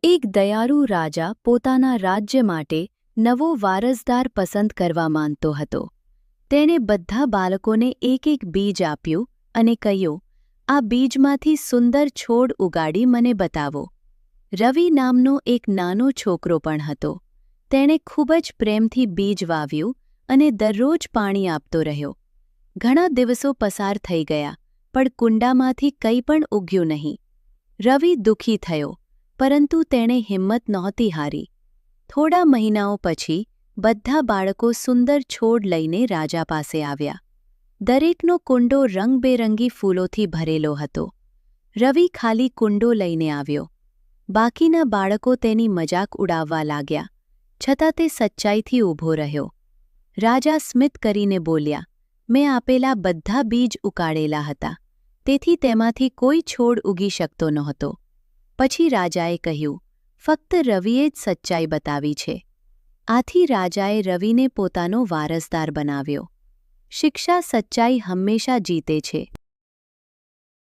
એક દયાળુ રાજા પોતાના રાજ્ય માટે નવો વારસદાર પસંદ કરવા માંગતો હતો. તેણે બધા બાળકોને એક એક બીજ આપ્યું અને કહ્યું, આ બીજમાંથી સુંદર છોડ ઉગાડી મને બતાવો. રવિ નામનો એક નાનો છોકરો પણ હતો. તેણે ખૂબ જ પ્રેમથી બીજ વાવ્યું અને દરરોજ પાણી આપતો રહ્યો. ઘણા દિવસો પસાર થઈ ગયા, પણ કુંડામાંથી કંઈ પણ ઉગ્યું નહીં. રવિ દુઃખી થયો, પરંતુ તેણે હિંમત નહોતી હારી. થોડા મહિનાઓ પછી બધા બાળકો સુંદર છોડ લઈને રાજા પાસે આવ્યા. દરેકનો કુંડો રંગબેરંગી ફૂલોથી ભરેલો હતો. રવિ ખાલી કુંડો લઈને આવ્યો. બાકીના બાળકો તેની મજાક ઉડાવવા લાગ્યા, છતાં તે સચ્ચાઈથી ઊભો રહ્યો. રાજા સ્મિત કરીને બોલ્યા, મેં આપેલા બધા બીજ ઉકાળેલા હતા, તેથી તેમાંથી કોઈ છોડ ઉગી શકતો નહોતો. પછી રાજાએ કહ્યું, ફક્ત રવિએ જ સચ્ચાઈ બતાવી છે. આથી રાજાએ રવિને પોતાનો વારસદાર બનાવ્યો. શિક્ષા સચ્ચાઈ હંમેશા જીતે છે.